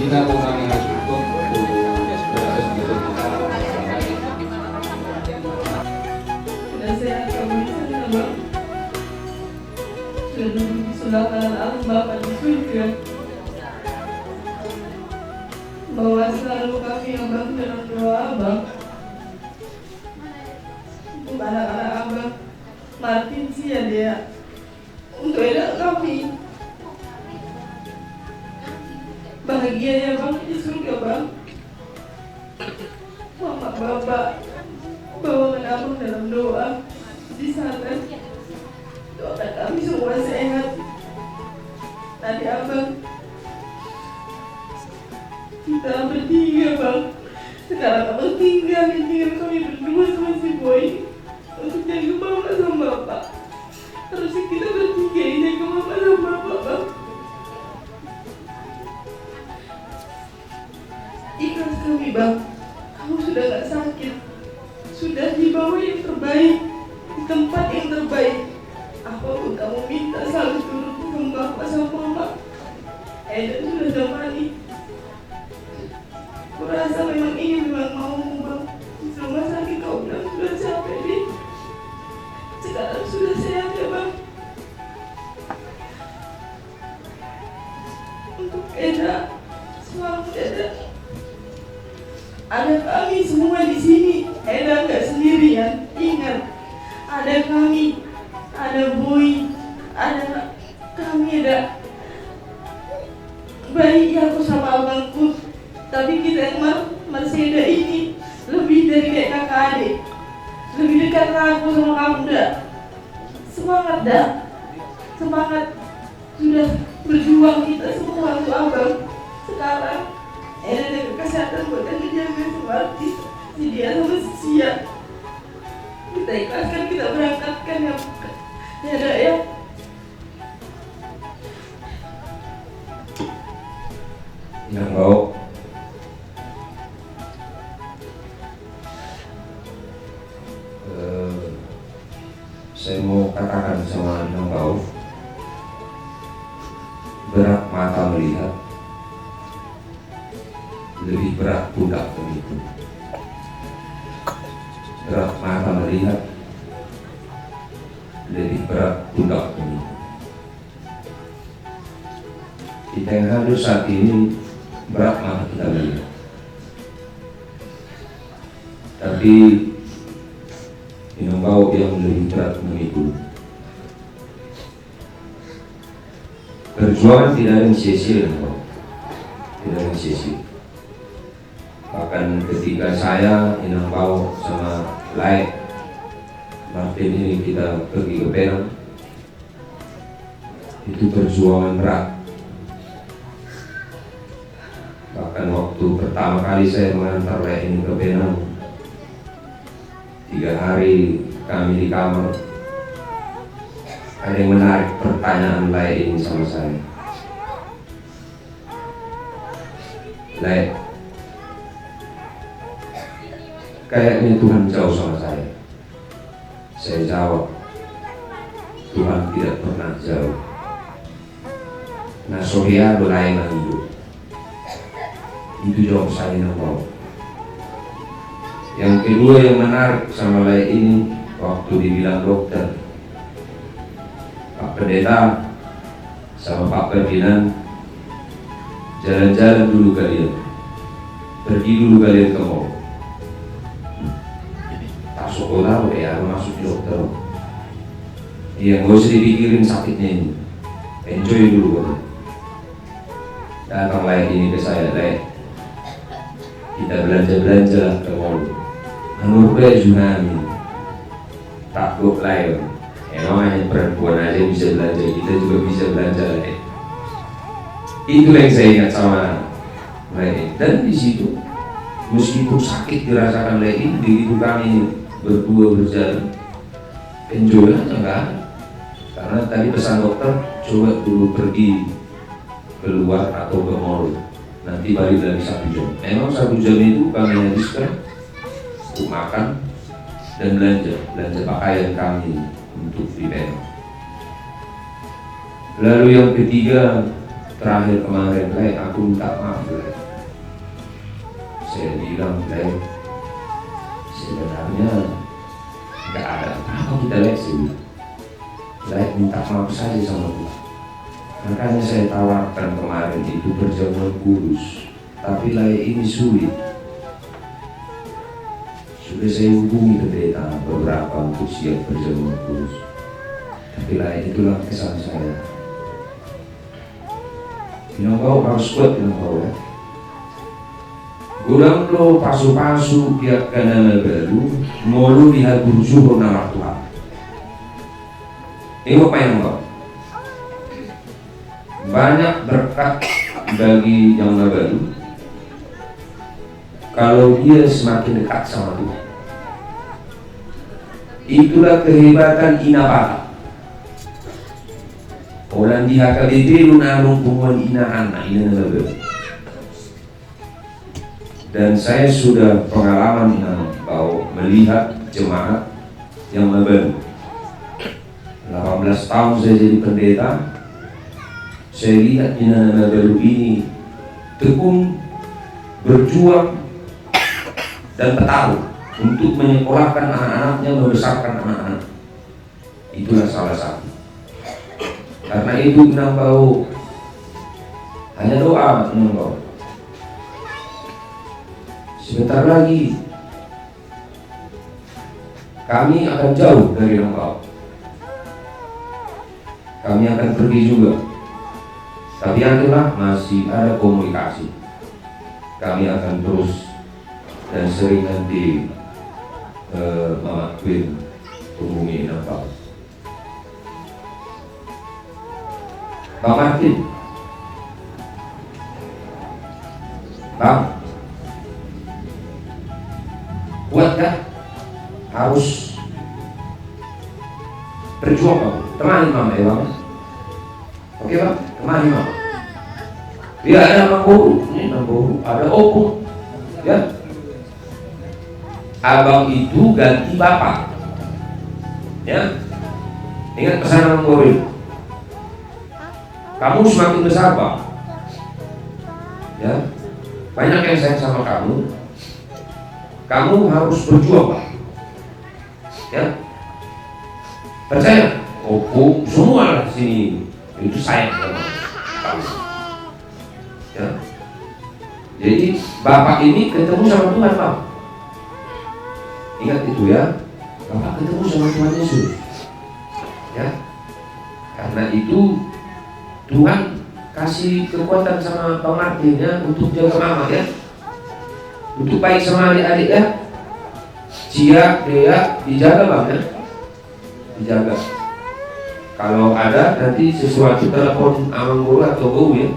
kita kami harus tutup untuk proses berikutnya. Sudah sehat kamu di sana, Bang. Sudah kenal Allah Bapak di surga. Bahwa selalu kami Abang dalam doa Abang untuk anak-anak Abang Martin sih ya dia untuk anak kami bahagia ya Bang di surga Bang. Mama Bapak bawakan Abang dalam doa di sana. Doakan kami semua sehat. Tadi Abang kita bertiga Bang. Sekarang Abang tinggal kami berdua sama si Boy untuk jaga Mama sama Bapak. Harusnya kita bertiga yang jaga Mama sama Bapak Bang. Ikhlas kami Bang. Kamu sudah gak sakit. Sudah dibawa yang terbaik, di tempat yang terbaik. Apapun kamu minta selalu turun ke Bapak sama Mama. Dan sudah zamani. Kurasa memang ini memang mau Bang. Di rumah sakit kau bilang sudah capek nih. Sekarang sudah sehat ya Bang. Untuk Eda, suami Eda. Ada kami semua di sini. Eda nggak sendirian. Ingat, ada kami, ada Boy, ada kami, ada bayi aku sama abangku. Tapi kita yang Marseda ini lebih dari kayak kakak adik. Lebih dekat aku sama kamu dah. Semangat dah. Semangat. Sudah berjuang kita semua untuk abang. Sekarang ada kesehatan buat yang dijaga seperti si dia sama si Sia. Kita ikhlaskan, kita berangkatkan ya. Ya dah ya. Yang mau saya mau katakan sama yang bau, berat mata melihat, lebih berat pundak pemikul. Berat mata melihat, lebih berat pundak pemikul. Kita yang hadir saat ini berat mata kita melihat, tapi yang bau yang lebih berat memikul. Perjuangan tidak ada yang sia-sia, tidak ada yang sia-sia. Bahkan ketika saya, Inang Bau sama Lai Martin ini kita pergi ke Penang, itu perjuangan berat. Bahkan waktu pertama kali saya mengantar Lai ini ke Penang, 3 hari kami di kamar, ada yang menarik pertanyaan Lai ini sama saya. Lai, kayaknya Tuhan jauh sama saya. Saya jawab, Tuhan tidak pernah jauh. Nah, Sohia Lai hidup. Itu jawab saya yang mau. Yang kedua yang menarik sama Lai ini, waktu dibilang dokter, Pak Pendeta sama Pak Ferdinand, jalan-jalan dulu kalian, pergi dulu kalian ke mall. Tak sekolah ya, masuk dokter. Iya, nggak usah dipikirin sakitnya ini, enjoy dulu kalian. Datang Lai ini ke saya, Lai, kita belanja-belanja ke mall. Menurut saya juga takut Lai. Emang hanya perempuan aja bisa belanja, kita juga bisa belanja Lai. Itu yang saya ingat sama Lai. Dan di situ, meskipun sakit dirasakan Lai ini, begitu kami berdua berjalan, enjoy aja enggak. Karena tadi pesan dokter, coba dulu pergi keluar atau ke mall, nanti balik lagi 1 jam. Emang 1 jam itu kami habiskan untuk makan dan belanja pakaian kami untuk di Penang. Lalu yang ketiga, terakhir kemarin, Le, aku minta maaf, Le. Saya bilang, Le, sebenarnya nggak ada apa kita, Le, Le, minta maaf saja sama Tuhan. Makanya saya tawarkan kemarin itu perjamuan kudus, tapi Le ini sulit. Sudah saya hubungi pendeta beberapa untuk siap perjamuan kudus, tapi Le, itulah kesan saya. Bilang kau harus kuat, bilang kau ya. Gulang lo pasu-pasu tiap kanan baru, mulu lihat berjuhur nama Tuhan. Ini apa yang kau? Banyak berkat bagi yang baru kalau dia semakin dekat sama Tuhan. Itulah kehebatan Inabata. Orang di HKBP lunarung pumuan inahan ina nabe. Dan saya sudah pengalaman bahwa melihat jemaat yang baru. 18 tahun saya jadi pendeta, saya lihat ina baru ini tekun, berjuang dan bertaruh untuk menyekolahkan anak-anaknya, membesarkan anak-anak. Itulah salah satu. Karena itu Inang Bau hanya doa, Inang Bau. Sebentar lagi kami akan jauh dari Inang Bau. Kami akan pergi juga. Tapi yakinlah masih ada komunikasi. Kami akan terus dan sering nanti Mama Queen hubungi Inang Bau. Bang Martin, Bang, kuat kan? Harus berjuang, Bang. Temani Mama ya, Bang. Oke, Bang, temani Mama. Ya, ada Mangboru, ini Mangboru, ada Opung, ya. Abang itu ganti bapak, ya. Ingat pesan Mangboru ini. Kamu semakin besar, Pak. Ya, banyak yang sayang sama kamu. Kamu harus berjuang, Pak. Ya, percaya. Oh, semua di sini itu sayang sama kamu. Ya, jadi bapak ini ketemu sama Tuhan, Pak. Ingat itu ya, bapak ketemu sama Tuhan Yesus. Ya, karena itu Tuhan kasih kekuatan sama Bang Martin ya untuk jaga Mama ya, untuk baik sama adik-adik ya. Cia, Dea dijaga Bang ya, dijaga. Kalau ada nanti sesuatu telepon Amang Guru atau Guru ya.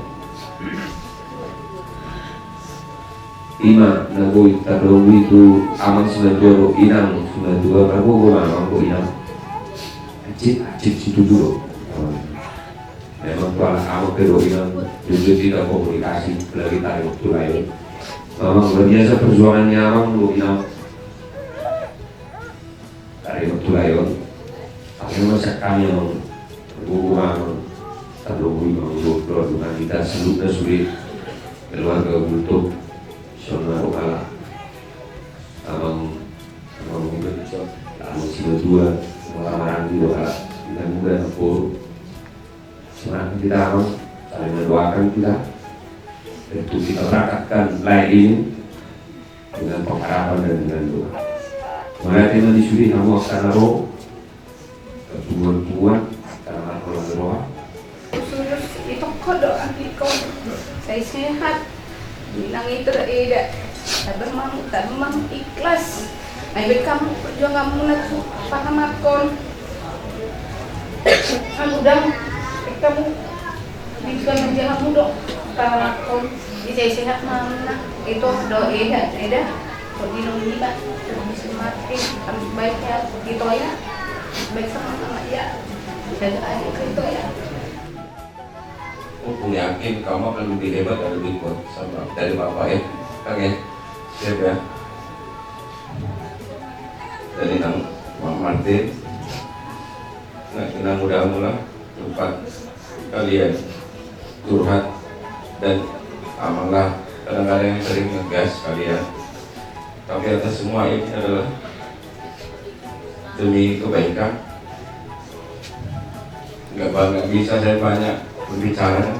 Ima nagoi tadongi itu Amang 92 Inang 92 berapa Guru Amang Guru Inang. Acit situ dulu. Memang kalau kamu kedua yang juga tidak komunikasi lagi tarik waktu lain. Memang luar biasa perjuangannya Amang lu bilang tarik waktu lain. Tapi masa kami yang berhubungan terlalu memang dengan kita sebelumnya sulit keluarga untuk soalnya kalah. Amang mungkin bisa Amang si berdua lamaran juga kalah kita muda tempur. Semangat kita harus saling mendoakan kita untuk kita berangkatkan lain ini dengan pengharapan dan dengan doa. Mengerti disuri kamu akan roh pertumbuhan karena kalau doa. Itu kok doa kau saya sehat bilang itu tidak tak memang ikhlas. Naik kamu perjuang kamu nak paham akon. Kamu dah kamu bisa menjaga dong kalau bisa sehat mana itu doa eda minum ini Pak bisa mati baik ya gitu ya baik sama ya jaga adik itu ya. Aku yakin kamu akan lebih hebat dan lebih kuat sama dari bapak ya, Kang ya, siap ya. Dari Nang Martin, nah kita mudah-mudahan tempat kalian curhat dan malah kadang-kadang yang sering ngegas kalian. Tapi atas semua ini adalah demi kebaikan. Nggak bisa saya banyak berbicara,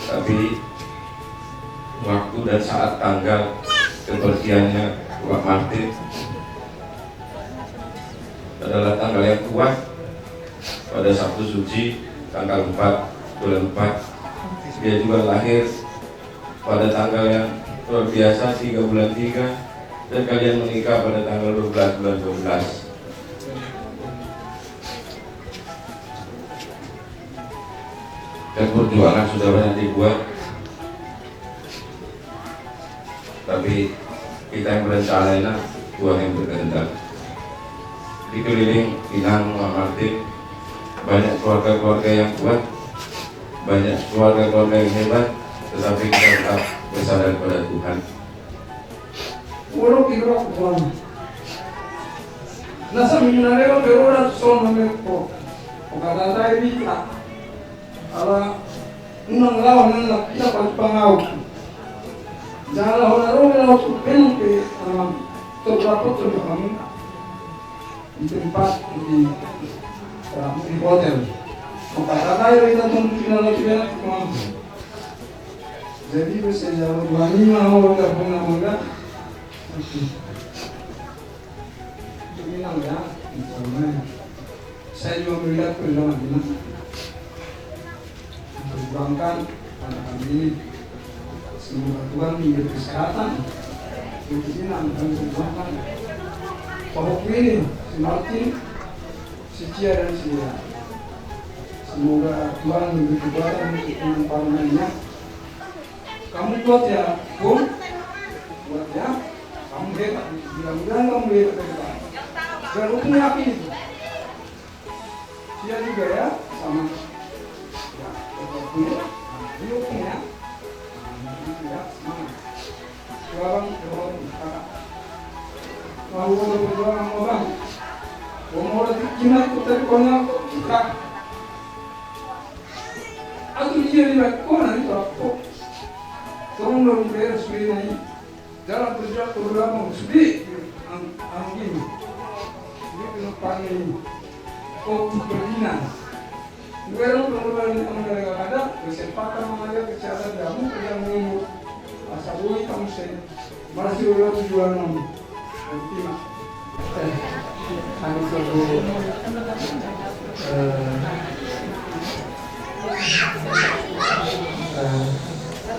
tapi waktu dan saat tanggal kepergiannya Pak Martin adalah tanggal yang kuat. Pada Sabtu Suci tanggal 4 bulan 4 dia juga lahir pada tanggal yang luar biasa 3 bulan 3, dan kalian menikah pada tanggal 12 bulan 12. Dan perjuangan sudah banyak dibuat, tapi kita yang berencana, Tuhan yang berkehendak. Dikeliling Inang Pak Martin, banyak keluarga-keluarga yang kuat, banyak keluarga-keluarga yang hebat, tetapi kita tetap bersandar pada Tuhan. Oro kiro Tuhan. Nasa minareo berora sono merko. Okada dai bita. Ala unang lawan nang kita pangau. Jala hona ro mela tu penke to berapa tu kami di tempat di hotel. Okada dai kita tu final kita kemana. Jadi bisa jauh dua lima orang tak pernah mengat. Bilang ya, misalnya saya juga melihat perjalanan ini, memperjuangkan anak-anak ini. Semoga Tuhan memberi kesehatan, keinginan dan perjuangan. Pahok ini, si Martin, si Cia dan si Lia. Semoga Tuhan memberi kekuatan untuk menempatkannya. Kamu kuat ya, Bung? Kuat ya? Kamu hebat, mudah-mudahan kamu hebat. Dan hukum yakin itu. Dia juga ya, sama. Ya, ini hukumnya. Ya, semangat. Sekarang, kakak. Mau berjuang sama bang. Mau Cina itu teleponnya kak. Aku dia bilang, kok nanti aku? Tolong dong bayar segini nih. Jangan berjuang beberapa sedih, angin, ini penumpang ini, kok berdinas. Bukan penumpang yang mereka ada kesempatan mengajar kesehatan kamu yang menunggu. Asal boleh kamu saya masih ulang tujuan kamu. Nanti mak. Kami suruh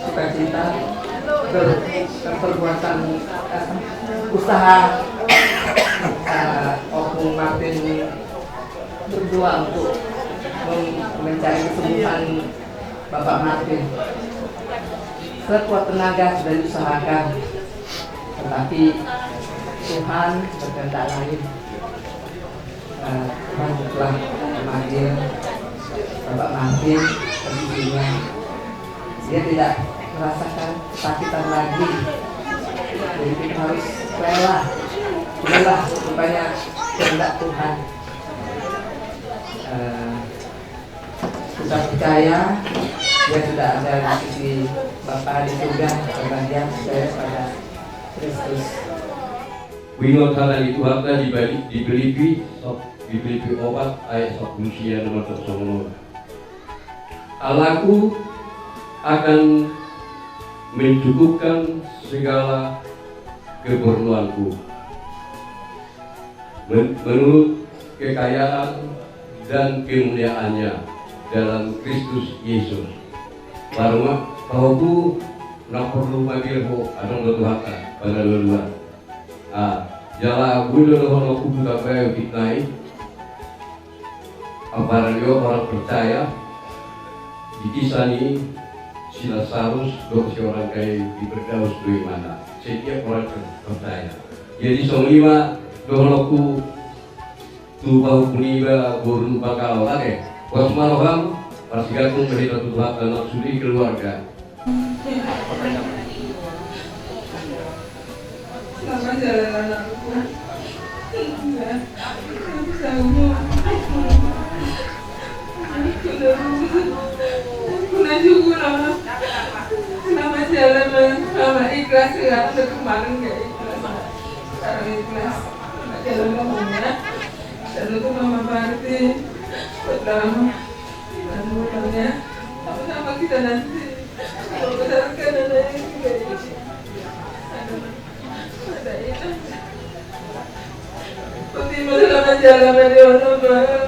cita-cita perbuatan usaha Oknum Martin berjuang untuk mencari kesembuhan Bapak Martin. Sekuat tenaga sudah diusahakan, tetapi Tuhan berkehendak lain. Tuhan telah memanggil Bapak Martin ke dunia. Dia tidak merasakan kesakitan lagi, jadi kita harus rela. Inilah rupanya kehendak Tuhan. Kita percaya dia sudah ada di sisi Bapa di surga, karena dia percaya pada Kristus. Wingot halal itu harta dibeli obat ayat 10 nomor 0. Allahku akan mencukupkan segala keperluanku menurut kekayaan dan kemuliaannya dalam Kristus Yesus. Parma tahu nak perlu manggil ho adong dotuhaka pada luar. Jala gulo no kudu tapai fitnai. Aparan yo orang percaya di kisah ini si Lazarus 12 orang kaya diberdaus dari mana. Setiap orang percaya. Jadi songlima dohloku tubau kuniba burun bakal lagi. Pas malam pas gatung berita Tuhan anak suri keluarga. Sama jalan anakku. Enggak. Aku syukur mama. Mama jalan mama ikhlas sekarang udah kemarin gak ikhlas. Sekarang ikhlas. Mama jalan ngomongnya. Dan itu mama Marti buat lama. Gimana ngomongnya? Sama kita nanti. Kalau besarkan anaknya juga ini. Ada ini. Pasti masalah jalan dari orang baru.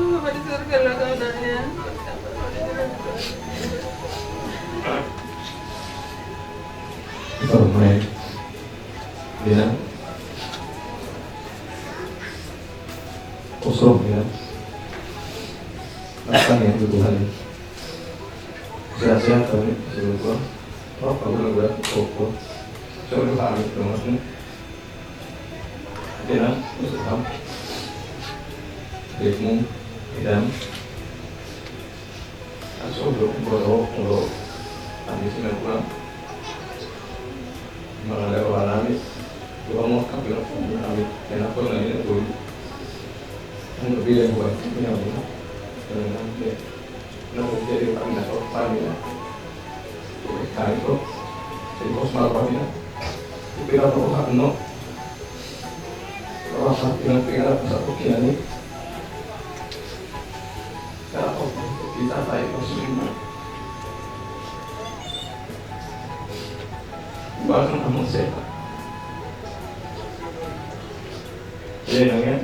Mama di surga lah anaknya. Kita mulai bilang kosong ya, apa yang Tuhan sehat-sehat kami seluruh oh kamu berat kok seluruh kami termasuk bilang Tuhan ritmu idam asal kalau kami sudah pulang malah ada orang kami juga mau kami kami enak pun ini pun yang lebih dari buat punya orang dan nanti nanti jadi kami nak kami ya kami tu jadi kos malam kami ya tapi kalau orang no kalau orang tinggal satu kian ni kalau kita baik muslim bahkan kamu sehat jadi nanya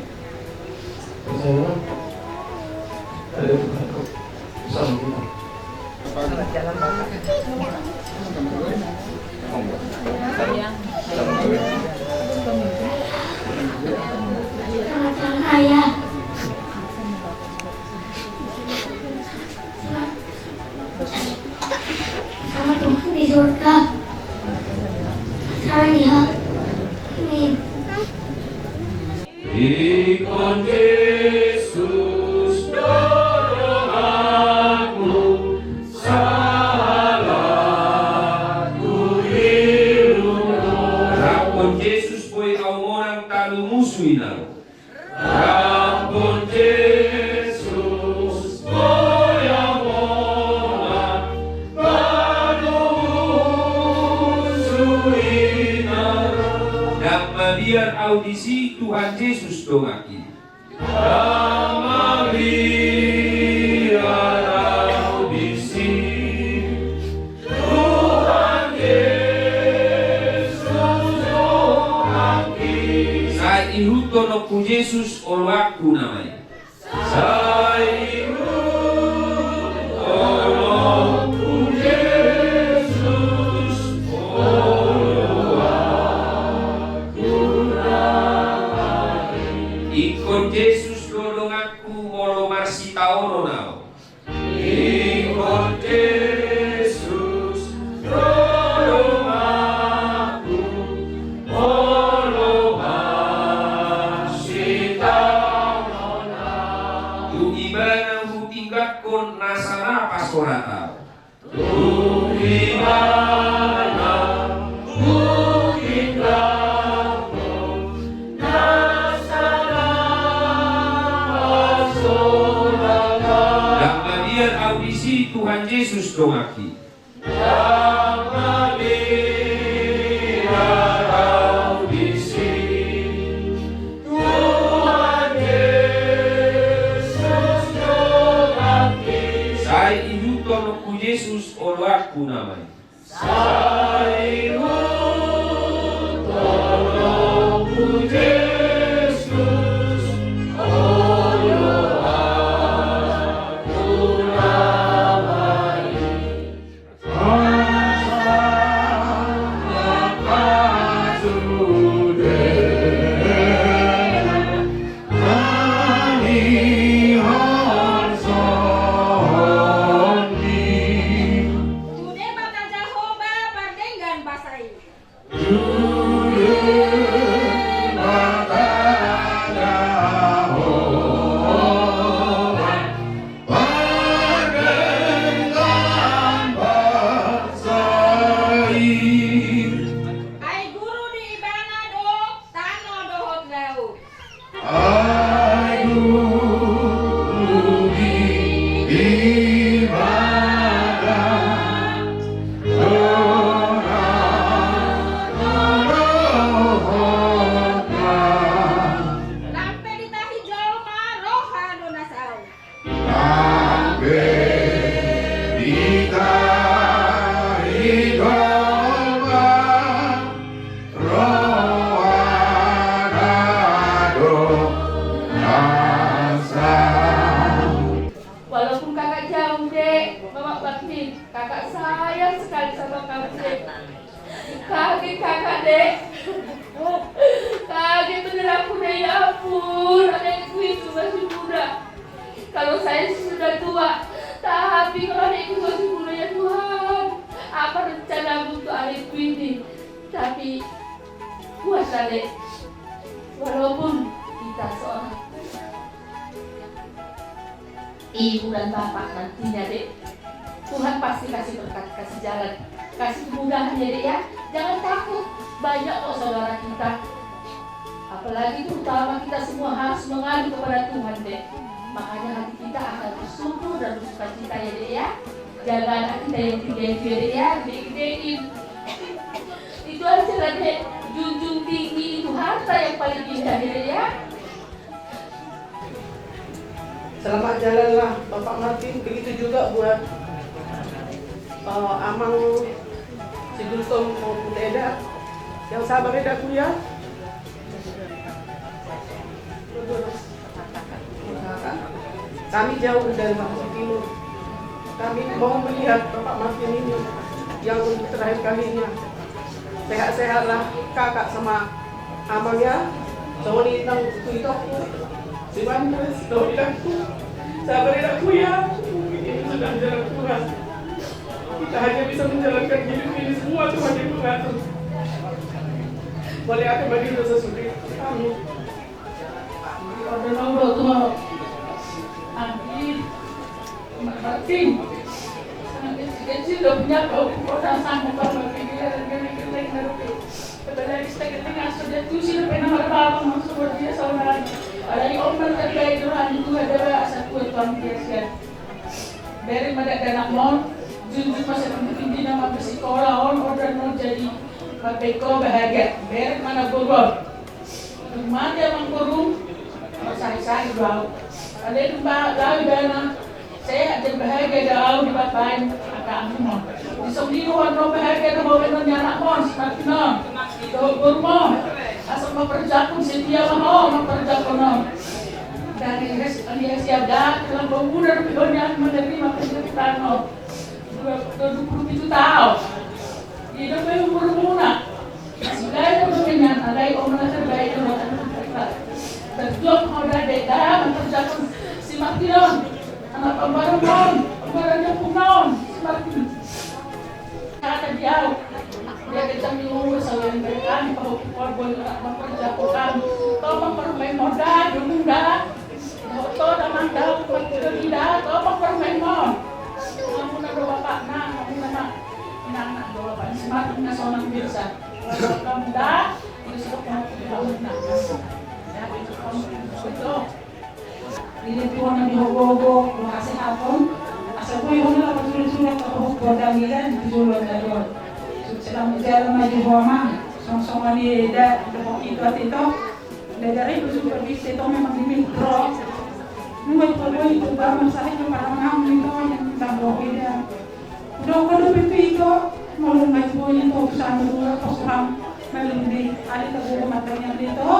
saya ada Tuhan kok bersama kita Ayah. Sama Tuhan di surga. Saya. Amin. Ikon Yesus dorong aku salahku hidup. Rapon Jesus boy kau orang talu musuhin aku. Rapon Yesus boyang orang talu musuhin aku. Dapat biar audisi Tuhan Yesus dongaki. Nama biar audisi Tuhan Yesus dongaki. Saat ihuto no ku Yesus olwaku namanya. Sairu tolongku Yesus Ikon Yesus dolong aku molo marsita oro nao. Ikon Yesus tolong aku molo marsita Tu ibana hu tingkat kon nasara pasora tao. Tuimana mungkin kamu nasara pasoraka. Dapat biar audisi Tuhan Yesus dongaki. Nama biar audisi Tuhan Yesus dongaki. Saya ihuto no ku Yesus olwaku namanya. Sairu tolongku Yesus oyo aku namai. Sudah bakal Jehovah pardenggan basai. Judul kita hidup Walaupun kakak jauh dek, Mama Bakti, kakak sayang sekali sama kamu dek. Kaget kakak dek. Kaget bener aku dek, ya ampun. Adekku itu masih muda. Kalau saya sudah tua, tapi kalau adekku masih muda ya Tuhan. Apa rencana untuk adekku ini? Tapi puas adek. Walaupun kita seorang ibu dan bapak nantinya dek, Tuhan pasti kasih berkat, kasih jalan, kasih kemudahan ya dek ya. Jangan takut, banyak kok saudara kita. Apalagi terutama kita semua harus mengadu kepada Tuhan dek. Makanya hati kita akan bersyukur dan bersuka cita ya dek ya. Jaga anak kita yang tiga itu ya dek ya, gede-gedein. Itu aja lah dek, junjung tinggi itu harta yang paling indah ya dek ya. Selamat jalanlah Bapak Martin, begitu juga buat Amang si Dultom maupun Eda. Yang sabar Edaku ya. Kami jauh dari Mamuju Timur. Kami mau melihat Bapak Martin ini yang untuk terakhir kalinya. Sehat-sehatlah kakak sama Amang ya. Soalnya nang itu aku. Simantes, tahu aku. Sabar aku ya. Ini sudah jalan Tuhan. Kita hanya bisa menjalankan hidup ini semua Tuhan yang mengatur. Boleh akan bagi dosa suri kami. Pada nomor Tuhan, Amin, Martin, kecil udah punya kau orang sanggup kalau pikiran gini naruh. Padahal kita sudah tusi pernah marah masuk dia saudara. Ada di omel terkait Tuhan itu adalah asal kuat Tuhan biasa. Dari mana anak mon, junjung masa penting nama bersekolah order mau jadi mabeko bahagia. Dari mana borong, mana yang kurung, saya jauh. Ada di lalu dana, saya ada bahagia jauh di bapain agak mon. Di sembilan orang bahagia dah bawa anak mon, seperti non, itu borong. Asal memperjaku setia mau memperjaku dan dia siap dalam pemuda rupanya menerima penderitaan 27 tahun hidup yang berguna segala kemudian ada yang terbaik terjun mau dari dalam memperjaku si Martinon anak pembaruan pembaruan punon si Martin kata jauh dia kita mengurus selain mereka bahwa boleh memperjakukan kau mempermain modal muda foto dan mandau tidak kau mempermain mod kamu nak doa bapak nak kamu nak anak doa bapak semakin nasional biasa kamu dah itu sudah kamu nak ya itu kamu betul ini tuan yang dihogo makasih apun asal kau yang nak bersulit kau bodang ilan dijual dari selama jalan maju Roma, sama-sama ni dah itu dari itu super bisa itu memang dimikro. Mungkin kalau itu bangun saya cuma orang itu yang kita bawa dia. Udah kalau itu malu maju yang tu sama dua orang malu di ada tahu materinya itu.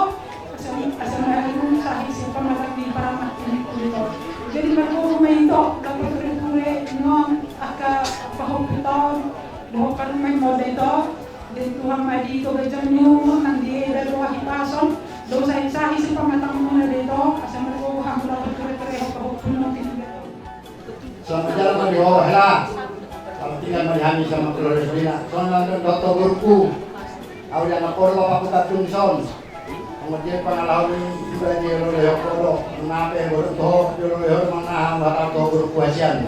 Asal itu saya siapa macam di para materi itu. Jadi mereka main itu dapat berkure non agak paham kita. Bukan main mode itu, dan Tuhan madi itu berjamnya nanti ada doa hipason, dosa isahi si pamatang muna itu, asal mereka hamil berkere-kere hukum nanti. Selamat jalan mandi bawah lah, kalau tinggal menghami sama keluarga Solina. Soalnya dokter guruku, aku yang lapor bapak kita Johnson, kemudian pengalaman juga di Lolo Kodo, mengape baru toh di Lolo mana bakal toh guruku Asian,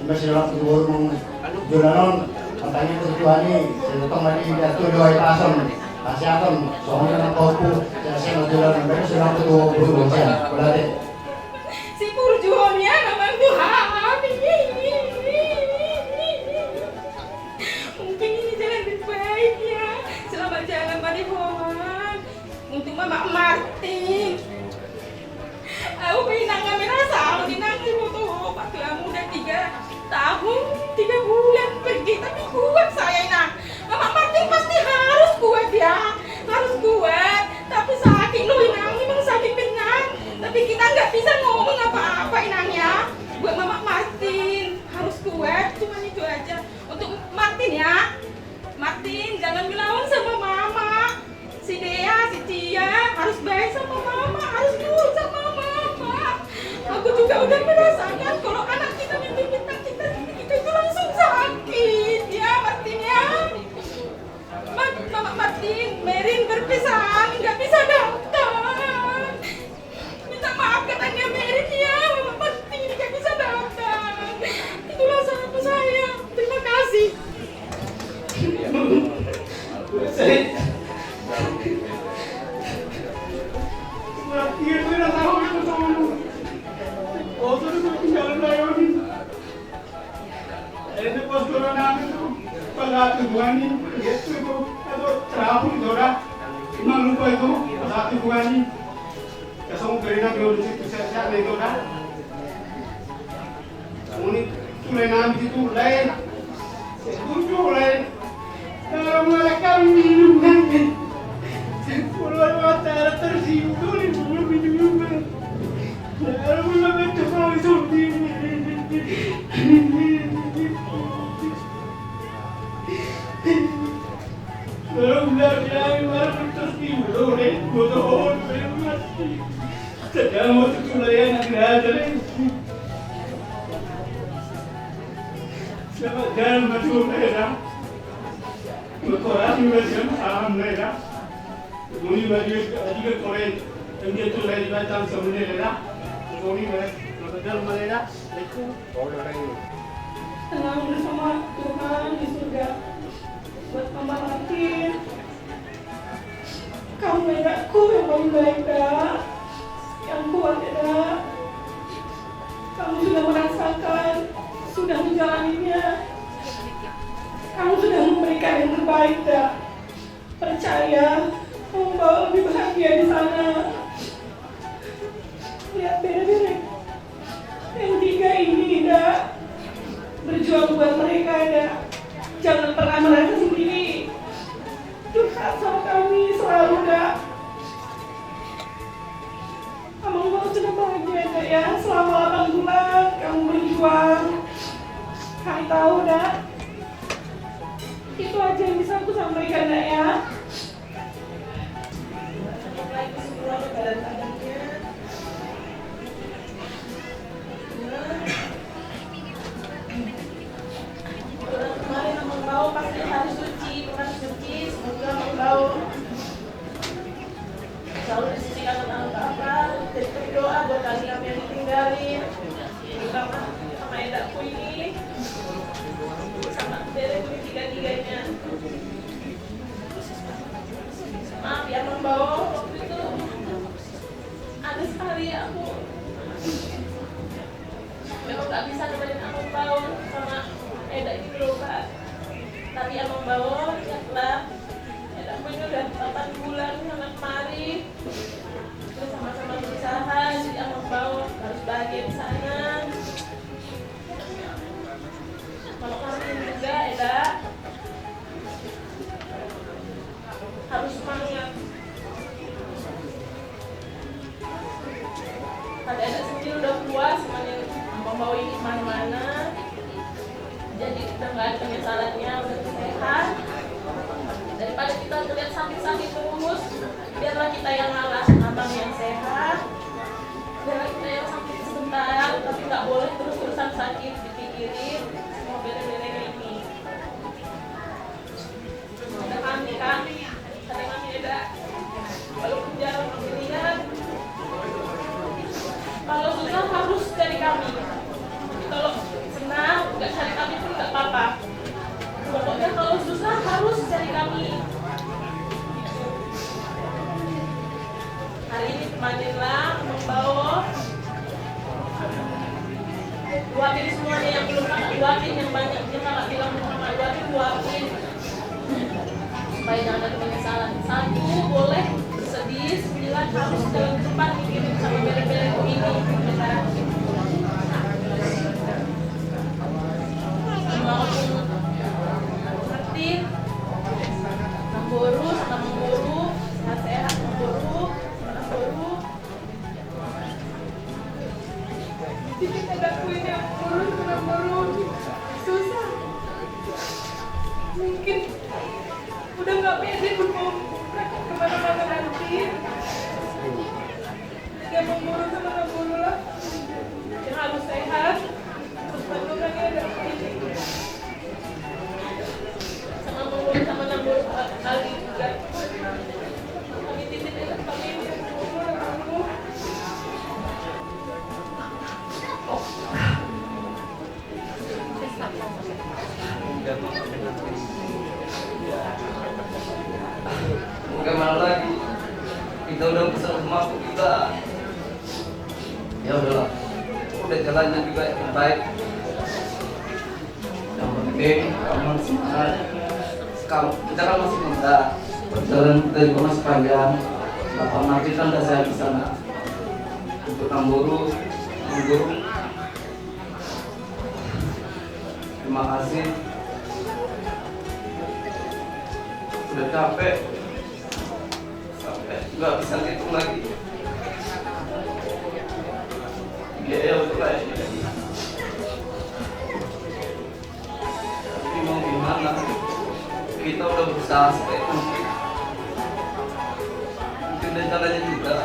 masih dalam guru Julanon. Katanya tujuannya, saya datang lagi dia tuh doa itasan, kesehatan, soalnya nak tahu saya mau jalan, mereka sudah tuh berusaha, berarti. Si Purjonia memang Tuhan. Mungkin ini jalan terbaik ya. Selamat jalan Mari Homan. Untuk Mama Martin. Aku pengen nangga merasa, aku dinang di foto. Waktu kamu udah 3 tahun, 3 bulan. jangan ngelawan sama mama. Si Dea, si Tia harus baik sama mama, harus nurut sama mama. Aku juga udah merasakan kalau anak kita minta kita itu langsung sakit. Ya Martin ya. Mama Martin, Merin berpesan nggak bisa datang. Minta maaf katanya Merin ya, Mama Martin nggak bisa datang. Itulah saranku saya. Terima kasih. Tenang bersama Tuhan di surga. Buat Mama Martin, kamu anakku yang paling baik, Dak. Yang kuat ya, Dak. Kamu sudah merasakan, sudah menjalaninya. Kamu sudah memberikan yang terbaik, Dak. Percaya, kamu bakal lebih bahagia di sana. Lihat beda-beda yang tiga ini, Dak. Berjuang buat mereka, Dak. Jangan pernah merasa sendiri. Curhat sama kami selalu, Dak. Abang mau sudah bahagia, Dak ya. Selama 8 bulan kamu berjuang. Kami tahu, Dak. Itu aja yang bisa aku sampaikan, Dak ya. Lagi semua keadaan tangannya. Kemarin Abang Bau pasti harus suci, pernah suci, semoga Abang Bau selalu disisikan apa-apa. Jadi berdoa buat kami yang ditinggalin, terutama sama Edaku ini, sama Derek ini tiga-tiganya. Maaf ya Abang Bau, waktu itu ada sekali aku memang gak bisa nemenin Abang Bau sama Eda ini dulu Kak. Tapi Abang Bau, lihatlah Eda ini udah 8 bulan sama kemari. Kita sama-sama berusaha, jadi Abang Bau harus bahagia di sana. Kalau kami juga Eda harus semangat. Karena Eda sendiri udah puas sama yang Abang Bau ini kemana-mana. Jadi udah gak ada penyesalannya, udah sehat. Daripada kita terlihat sakit-sakit terus, biarlah kita yang ngalah, abang yang sehat. Biarlah kita yang sakit sebentar, tapi gak boleh terus-terusan sakit, dipikirin semua beda-bedanya ini. Ada kami Kak, ada kami Eda. Walaupun jarang dilihat, kalau susah harus cari kami. Kalau senang, nggak cari kami pun nggak apa-apa. Pokoknya kalau susah harus cari kami. Hari ini temaninlah, membawa. Luapin semuanya yang belum kakak luapin, yang banyak yang kakak bilang kakak luapin. Supaya jangan ada penyesalan. Satu, boleh bersedih, 9 harus dalam cepat dikirim sama bela-bela ini. Martin, Namburu sama Namburu, sehat-sehat Namburu, Namburu. Jadi ada kuin yang Namburu susah. Mungkin Udah nggak pede pun mau kemana-mana nanti. Dia mau ngurus sama guru lah. Yang harus sehat. Terus kandungannya ada ini. Sama ngurus sama nambur kali juga. Kami titipin kami guru. Bagaimana lagi? Kita udah pesan rumah kita. Ya udahlah, udah jalannya juga yang baik. Yang penting kamu harus semangat. Kita kan masih muda, perjalanan kita juga masih panjang. Bapak nanti kan udah saya di sana untuk mengguru. Terima kasih. Udah capek sampai nggak bisa ngitung lagi. Ya udah lah. Tapi mau gimana? Kita udah berusaha sebaik mungkin. Mungkin ada caranya juga.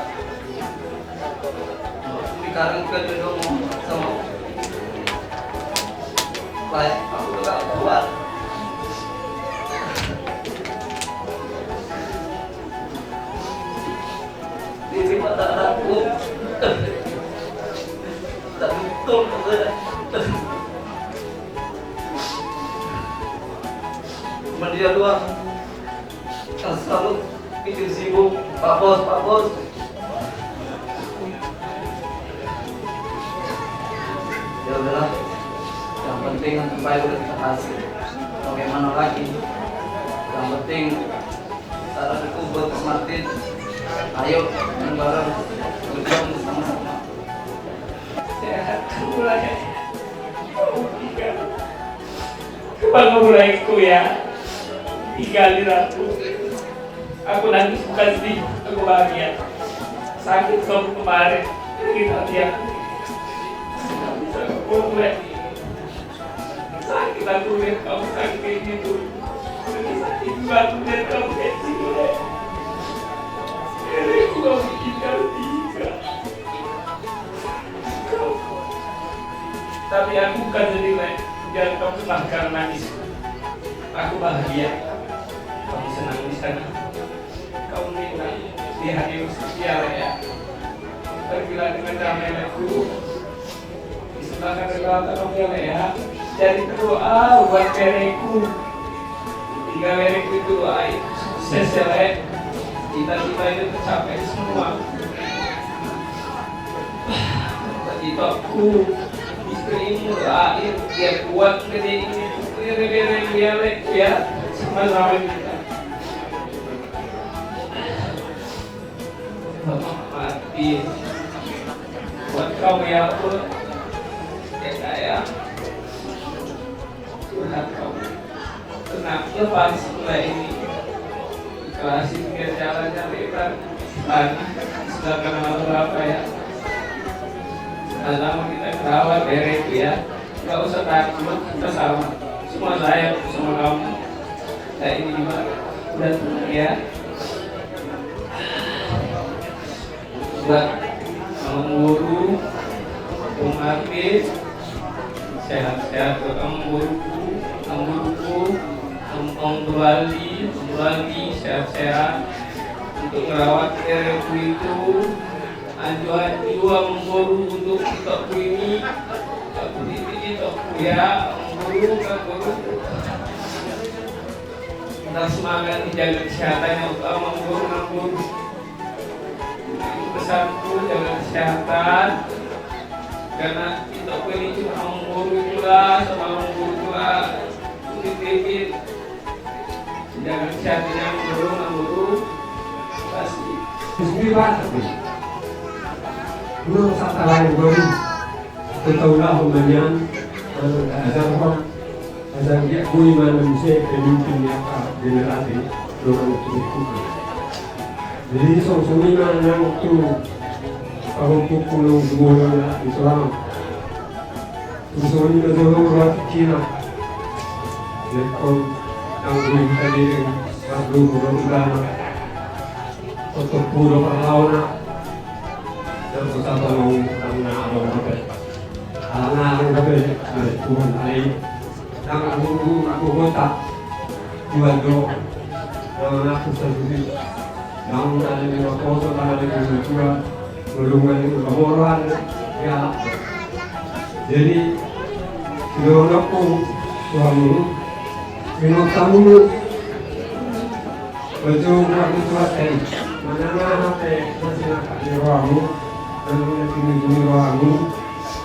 Sekarang kita udah ngomong sama kayak aku udah gak kuat. Ini mata aku tak betul katanya. Cuma dia doang yang selalu bikin sibuk. Pak bos. Ya udahlah, yang penting yang terbaik udah kita kasih. Bagaimana lagi? Yang penting saran itu buat Mas Martin. Ayo bareng berjuang bersama-sama. Sehat mulai kebangga mulaiku ya. Tinggalin aku nangis bukan sedih, aku bahagia. Sakit kamu kemarin kita dia nggak bisa mulai. Sakit aku lihat kamu sakit kayak gitu. Lebih sakit juga aku lihat kamu kayak gitu. Aku gak tinggal tiga. Tapi aku bukan jadi biar kamu senang karena nangis. Aku bahagia. Kamu senang di sana. Kamu minta di hati sosial ya. Pergilah dengan damai aku. Di sebelah kanan kamu ya ya. Jadi doa buat bereku. Tiga bereku itu doain sukses ya le. Cita-cita itu tercapai semua. Cita-citaku istrimu doain biar kuat gede ini biar ya sama-sama kita. Bapak mati buat kamu ya pun ya saya curhat kamu tenang lepas mulai ini ikhlasin biar jalannya lebar sedangkan apa ya sama kita kerawat berek ya nggak usah takut kita sama semua sayang sama kamu saya ini juga udah tenang ya buat kamu guru pengabdi sehat-sehat buat kamu guruku Om Bali sehat-sehat untuk merawat berekku itu anjuran jiwa mengguru untuk kitokku ini aku titik kitokku ya mengguru kita semangat dijaga kesehatannya untuk mengguru itu pesanku jaga kesehatan karena kitokku ini cuma mengguru juga sama mengguru juga titik jaga kesehatannya mengguru pasti Bismillah. Belum satu lain baru. Ketahulah umanyan azan dia kui mana bisa pemimpin yang generasi orang itu. Jadi sosok mana yang waktu tahun 70 Islam. Sosok ini adalah orang Cina. Lekon Nanggung tadi Mardugo Ugana Untuk puro perlauna Dan bersama mau Ang kapal Ang kapal Tuhan alay Nang aku kontak Jual do Nang aku sendiri Nang ada di waktu Nang ada di dua Melungan itu kemoran Ya Jadi Doon ako Suami Minum tamu Baju aku tua tadi Mana-mana masih nakak di ruangmu Lalu nanti di ruangmu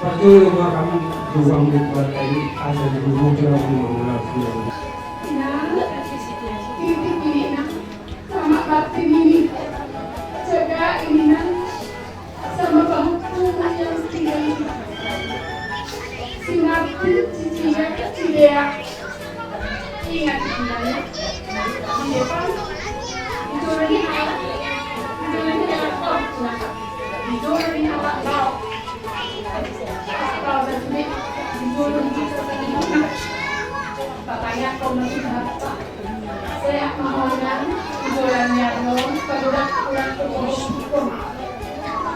Baju rumah kami Ruang di tua tadi Ada di rumah jauh Mengulasnya Titik ini nak sama bakti ini jaga ini nak sama bangku yang tinggal sinarti cicinya cidea ingat sebenarnya di depan itu lagi halak itu lagi halak laut kalau bersih itu lagi seperti katanya kau masih apa saya mohonkan idolannya non pada kurang hukum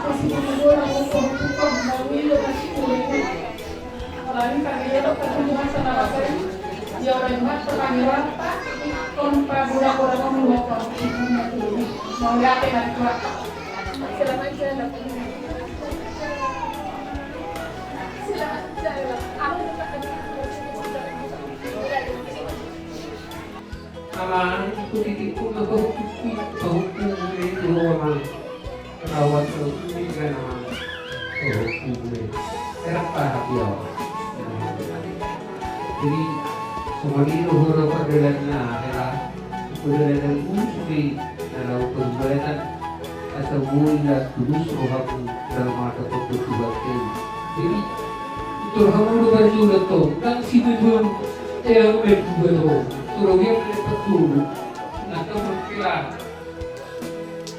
masih kurang hukum melalui lokasi kuliah lalu kami dapat pertemuan sama saya dia orang buat perpanjangan pak kontra bola-bola kamu mau lihat dengan kuat silakan saya dapat Aman, aku titipku ke bahuku itu orang rawat ini kan bahuku kenapa dia jadi semua itu huruf perdelannya adalah perdelan musri dalam perdelan asal mula terus rohaku dalam mata perbuatan jadi itu kamu baju leto dan si tujuan yang berbuat Turunnya betul, nanti berkira.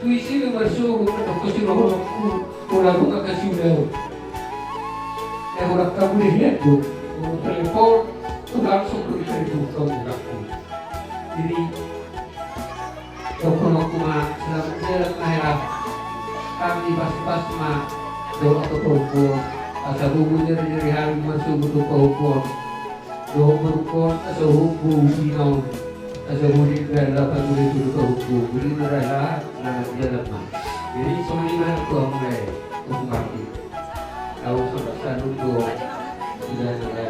Tuisi bersuhu atau kesuruhan pulau buka kasiulah. Orang kamu lihat tu, telepon tu langsung berikan itu kamu lakukan. Jadi, kalau aku mah selama jalan merah, kami pas mah doa atau perempuan, asal hubungan dari hari masuk betul perempuan. Doa berukon asal hukum binaun asal mudik dan dapat boleh turut hukum beri merah nak jalan mah jadi semua itu aku mulai hukum kaki tahu sebesar untuk tidak ada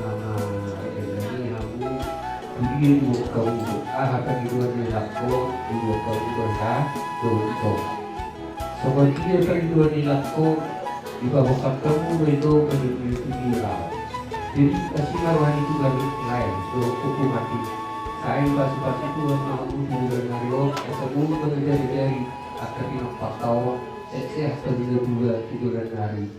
mama ini kamu beri dua kau akan dua ni lakon dua kau dua doa semua dia akan dua ni lakon di bawah kamu itu berdiri jadi kasih marwah itu garis lain untuk hukum mati. Saya pas itu mau bulan Mario, semua bekerja dari akan dinampak tahun. Saya sebagai dua bulan hari.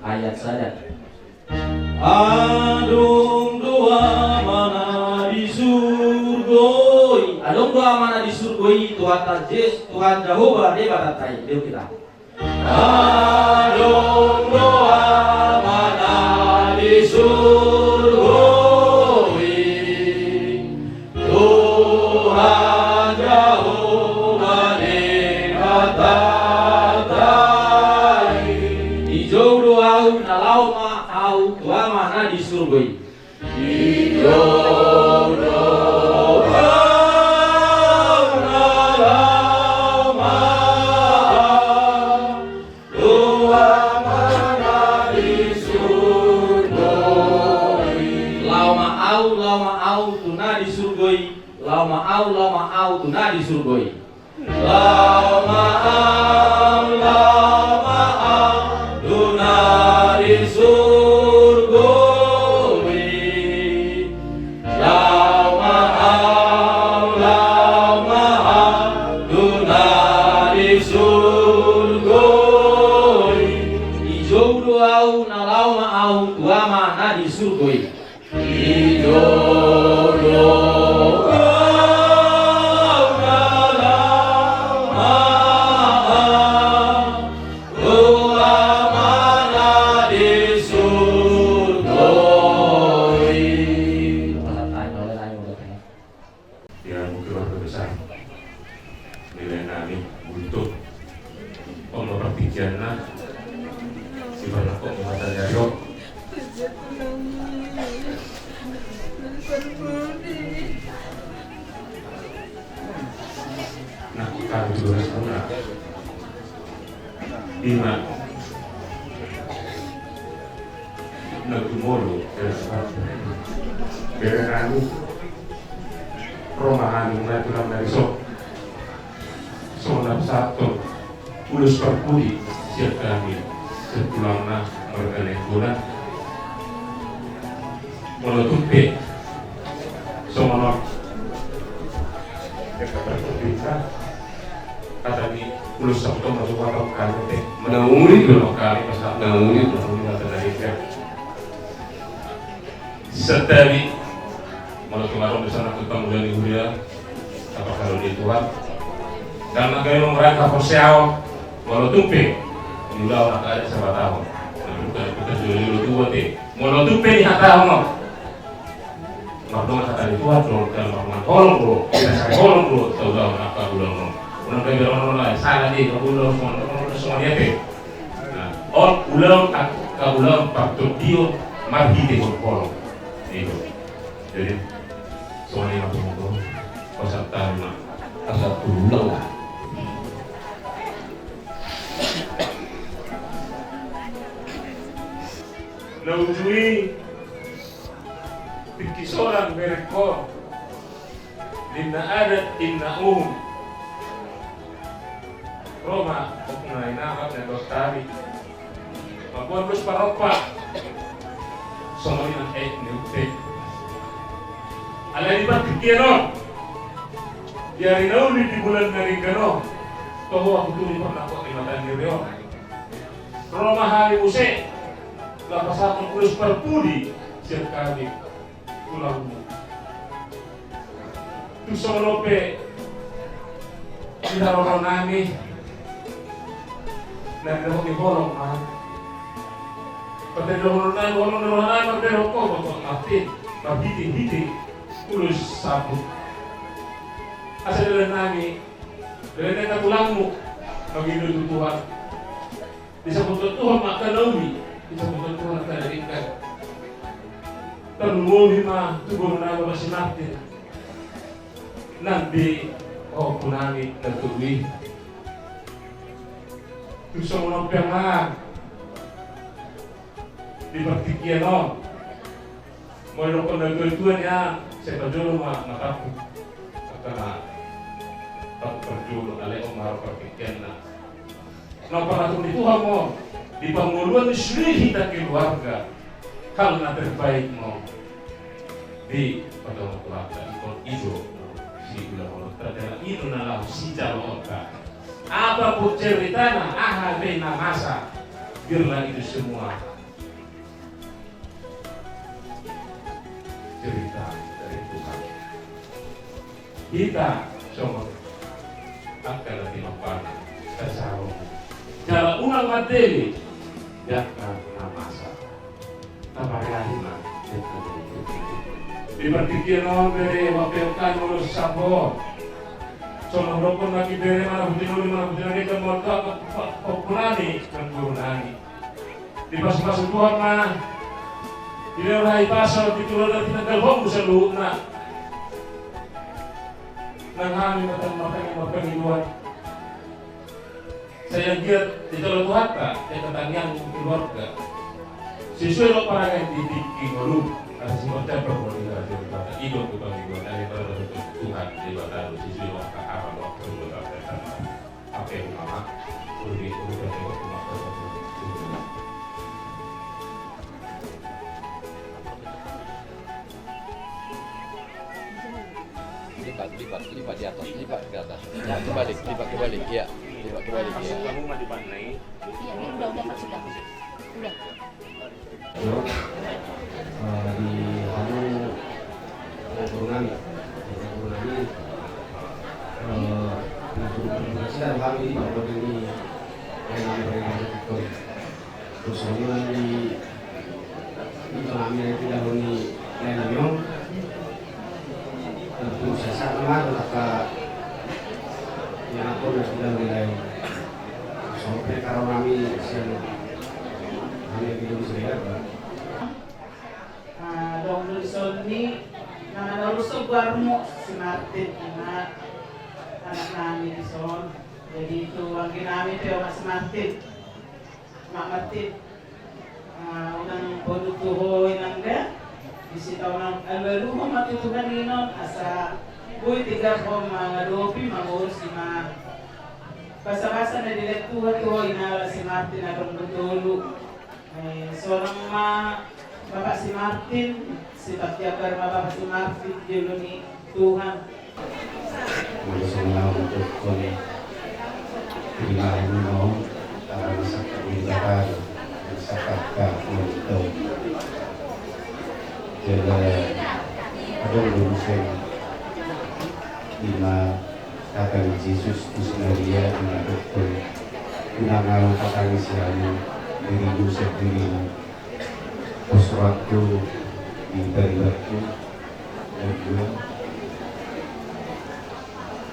Ayat saja. Adong doa mana di surgoi. Adong doa mana di surgoi Tuhan Jehovah di baratai. Yuk kita. Adong doa mana di surgoi Tuhan Jehovah di baratai. Hijau doa nalau ma au doa mana di surgoi. Hijau doa nalau ma tuna di surgoi. Lau ma'am tuna di surgoi. Lau ma'am tuna di surgoi. Ijo doau na lau ma'au tua mana di surgoi. Ijo Lima nagtumolo berenanu romahan na tulang nariso sonap satu ulus perpudi siap kami sepulang na merganek bulan molotumpe somonok berperdita kata ni ulus sabtu masuk waktu kali teh Naungri dulu kali pasal Naungri kata dari dia setabi malah kemarin bersama ketemu dan ibunya apa kalau di Tuhan karena kami merangkap persiaw malah tumpe mula orang ada sama tahu bukan kita dulu dua teh malah tumpe di hata ono Mardong kata di Tuhan dong kalau orang holong bro kita cari holong bro tahu tahu apa bulan orang kayak orang lain salah di kabulang semua dia teh on ulang kabulang waktu dia marhi di holong itu jadi soalnya aku mau pasal tanah asal pulang lah. Naujui pikisoran mereka inna adat inna Roma na inakat na dostari mabuan bus paropa somali ng niute alay di ba pikianon yari na ulit di bulan na rin gano toho ako tulipan ako ni matan ni Rio Roma hari use lapas akong ulus perpudi siap kami pulang mo tu solope sinaroro nami nagdahong ni Bolong man pagdahong na Bolong na magdahong ko bakong matin mabiti-hiti ulus sabot asa dalan nami dalan na katulang mo maginututuhan di sa pagtutuhan makanawi di sa pagtutuhan kanalikan tanungohi ma tugon na ba si Martin nanti oh punani nagtuwi gusto mo ng piyangan di partikiano mayroon ko nagtutuan niya sa pajulo matapo at na pajulo alay o maro partikian na napanatong dituhan mo di panguluan ni Srihita keluarga hal na terbaik mo di padang keluarga ikon ido si ulang terdalam itu nalah si calon apapun ceritanya ahal bena masa biarlah itu semua cerita dari Tuhan kita semua akan lebih mampu tersarum kalau ulang materi jangan masa tabarahima dipertikiran dari wapelkan mulus sabor sono rokon lagi bere mana bujinoli ke motor populani kan gurunani di pas Tuhan mah di lewat pasal di turun dari tanggal homu seluruhnya nang kami makan luar saya giat di tolong Tuhan tak di ketangian keluarga sesuai lo para yang didik ngolu Así no te propongo hacer plata. Y lo que conmigo, nadie para los Tuhan di batas sisi waktu apa waktu itu apa yang mama udah tengok rumah lipat di atas, lipat ke atas. Ya, kebalik, lipat kebalik, ya. Lipat kebalik, ya. Kamu mah dipanai. Iya, ini udah Pak sudah. Udah. Di kamu hubungan dan kami di bawah ini yang diberikan itu terus kemudian di kami yang tidak ini nengyong tentu saya sangat maka yang aku sudah mulai sampai karena kami yang hanya tidak bisa lihat. Dong Luzon ni nanganarusog warmo si Martin na anak namin ni Son. Jadi itu ang ginamit yung Mas Martin. Mak Martin. Unang bonutuhoy ng da. Bisitaw ng alwaluho matutuhan ninon asa buhay tiga ko mga lopi mag-uus si ma basa-basa na dilektuhan ko inala si Martin na kong betulo. So nang Bapak si Martin, si Patiabar Bapak si Martin, dulu ni Tuhan. Maksudnya untuk pilihan mau para bisa kebijakan bisa kakak untuk jadi ada urusan lima kata Yesus di Samaria mengatur menanggal kata Israel dari Yusuf diri sesuatu di perilaku dan juga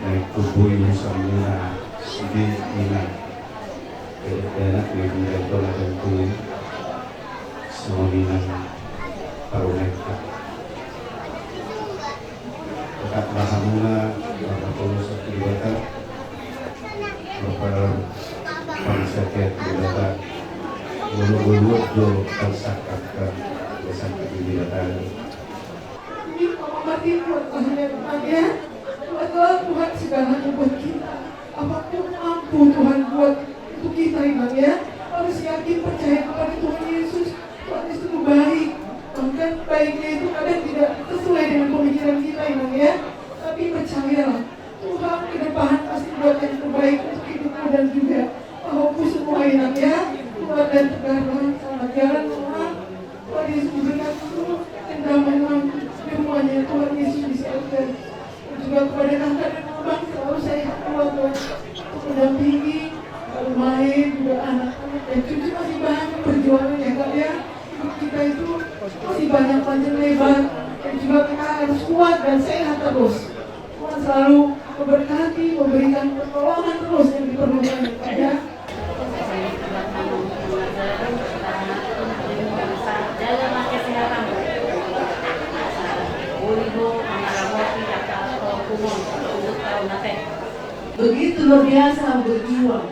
naik tubuh yang sama sedih ina enak lebih dari tola dan tuin semua minang paruneka tetap bahamuna bapak polos akibatan bapak bangsa tiap akibatan bulu-bulu do tersakatkan sampai di datang. Ini Mama Martin buat Tuhan ya. Buatlah Tuhan segalanya buat kita. Apapun mampu Tuhan buat untuk kita Imam ya. Harus yakin percaya kepada Tuhan Yesus. Tuhan Yesus itu baik. Bahkan baiknya itu kadang tidak sesuai dengan pemikiran kita Imam ya. Tapi percayalah Tuhan ke depan pasti buat yang terbaik untuk hidupmu dan juga aku semua Imam ya. Tuhan dan tegarlah selamat jalan Tuhan. Tuhan Yesus berikan seluruh kendamaian di rumahnya Tuhan Yesus di surga. Juga kepada kakak dan abang selalu saya Tuhan untuk mendampingi main juga anak-anak dan cucu masih banyak perjuangan ya kak ya. Hidup kita itu masih banyak panjang lebar dan juga kita harus kuat dan sehat terus. Tuhan selalu memberkati, memberikan pertolongan terus yang diperlukan ya kak ya. Begitu luar biasa berjuang.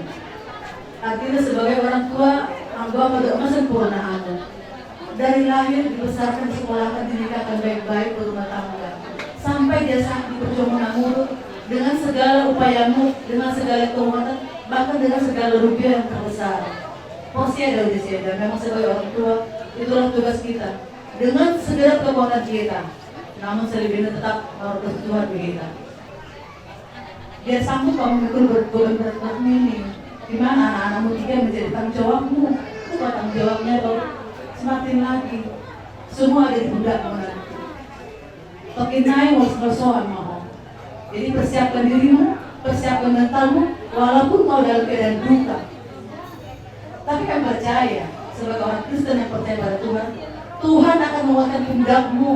Artinya sebagai orang tua, hamba berdoa sempurna Anda. Dari lahir dibesarkan, disekolahkan, dinikahkan baik-baik berumah tangga. Sampai dia saat di perjuangan murut dengan segala upayamu, dengan segala kehormatan, bahkan dengan segala rupiah yang terbesar. Porsi ada di sini, dan memang sebagai orang tua itulah tugas kita. Dengan segala kekuatan kita, namun selebihnya tetap harus Tuhan kita. Dia sanggup kamu mikul berat ini. Di mana anak-anakmu tiga menjadi tanggung jawabmu. Itu tanggung jawabnya loh. Semakin lagi semua ada di pundakmu nanti. Tokin naik harus bersoal mau. Jadi persiapkan dirimu, persiapkan mentalmu, walaupun kau dalam keadaan duka. Tapi kan percaya sebagai orang Kristen yang percaya pada Tuhan, Tuhan akan menguatkan pundakmu.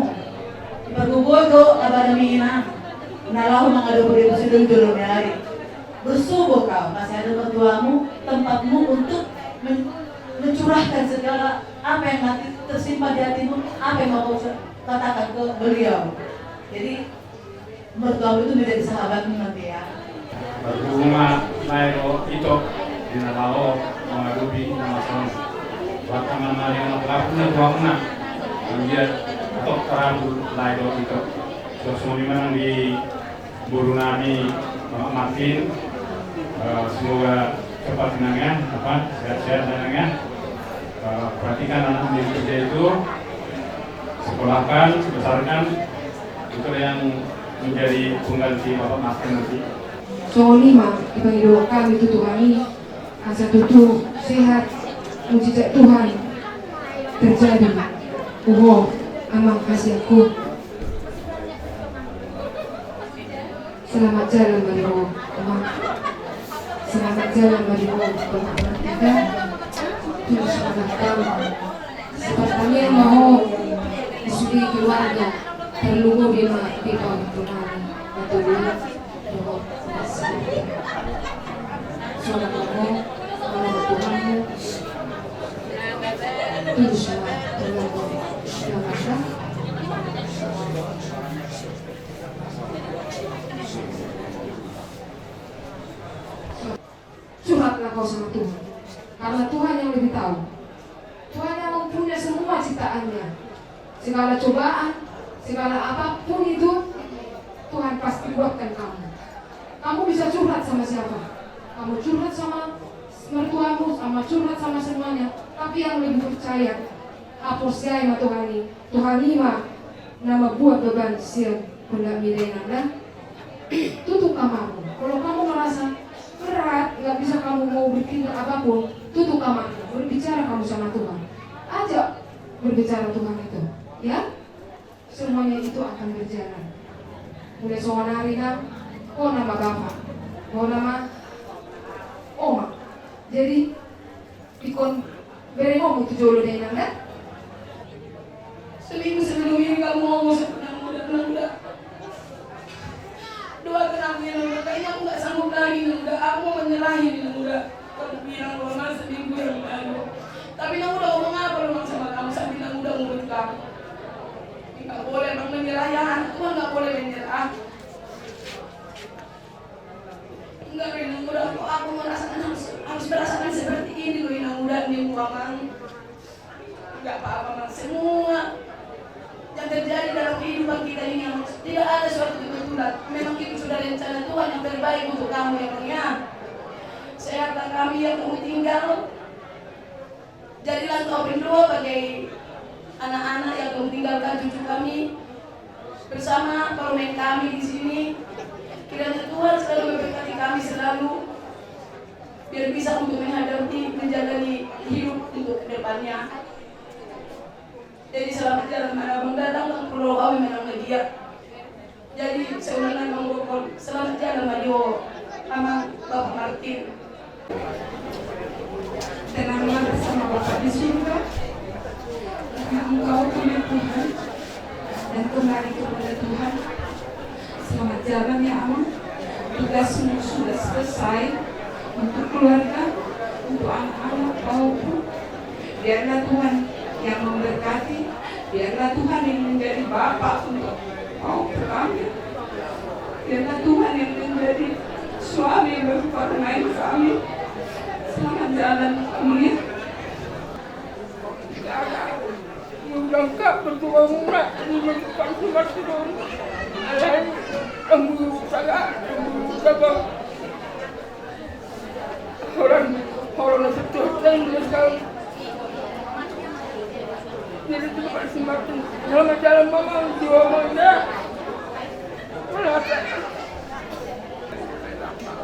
Ipagubodo abada miina. Nalahu mengadu beribu sidung dulu hari. Bersyukur kau masih ada mertuamu, tempatmu untuk mencurahkan segala apa yang nanti tersimpan di hatimu, apa yang mau kau katakan ke beliau. Jadi mertuamu itu menjadi sahabatmu nanti ya. Rumah Nairo itu di Nalao mengadubi nama son. Bahkan nama yang melakukan tuangna, dia ketok terang lain itu. So semua di buru nami Martin, semoga cepat senangnya, sehat-sehat senangnya. Perhatikan anak di kerja itu, sekolahkan, besarkan, itu yang menjadi pengganti Bapak Martin nanti. Soal 5, ibang doa kami itu Tuhan ini, asa tutu sehat, mujizat Tuhan terjadi. Amang kasih aku. Selamat jalan bagi Amang. Selamat jalan bagi Bapak kita. Tuhan selamat kamu. Sepertinya yang mau disudi keluarga terlugu di bawah Tuhan atau di bawah Soalnya kamu menurut Tuhanmu itu semua terlalu selamatkan. Curhatlah kau sama Tuhan, karena Tuhan yang lebih tahu. Tuhan yang mempunyai semua ciptaannya. Segala cobaan, segala apapun itu, Tuhan pasti buatkan kamu. Kamu bisa curhat sama siapa? Kamu curhat sama mertuamu, sama curhat sama semuanya. Tapi yang lebih percaya, aposya sama Tuhan ini. Tuhan lima, nama buat beban siap benda milenanda. Tutup kamarmu. Kalau kamu merasa berat, nggak bisa kamu mau bertindak apapun, tutup kamarmu. Berbicara kamu sama Tuhan. Ajak berbicara Tuhan itu, ya. Semuanya itu akan berjalan. Mulai soal hari kau nama Bapak, kau nama Oma. Jadi ikon beri ngomong tuh jolo deh nanda. Seminggu sebelum ini kamu ngomong muda. Doakan aku yang muda, kayaknya aku nggak sanggup lagi muda. Aku mau menyerahin muda. Kamu bilang bahwa seminggu yang lalu. Tapi nang udah ngomong apa lu sama kamu? Saya bilang udah ngomong kamu. Nggak boleh bang menyerah ya, Tuhan nggak boleh menyerah. Enggak Inang udah, aku merasakan harus merasakan seperti ini loh Inang udah nih Muhammad. Nggak apa-apa mas, semua yang terjadi dalam kehidupan kita ini yang tidak ada suatu kebetulan. Memang itu sudah rencana Tuhan yang terbaik untuk kamu ya bang ya. Sehatan kami yang kamu tinggal, jadilah kau berdoa bagi anak-anak yang kamu tinggalkan cucu kami bersama parlemen kami di sini. Kiranya Tuhan selalu memberkati kami selalu biar bisa untuk menghadapi menjalani hidup untuk kedepannya. Jadi selamat jalan mana bang datang bang perlu kami menang dia. Jadi sebenarnya bang Bokol selamat jalan Mario sama Bapak Martin. Tenanglah bersama Bapak di surga. Engkau punya Tuhan dan kembali kepada Tuhan. Selamat jalan ya Amang. Tugasmu sudah selesai untuk keluarga, untuk anak-anak maupun biarlah Tuhan yang memberkati, biarlah Tuhan yang menjadi Bapa untuk maupun kami. Biarlah Tuhan yang menjadi suami bagi orang kami. Selamat jalan mulia. Lengkap berdoa murah ini mengucapkan terima kasih. Alain kamu saya kamu orang betul dan sekali. Jadi terima kasih Martin. Selamat jalan mama dua manda.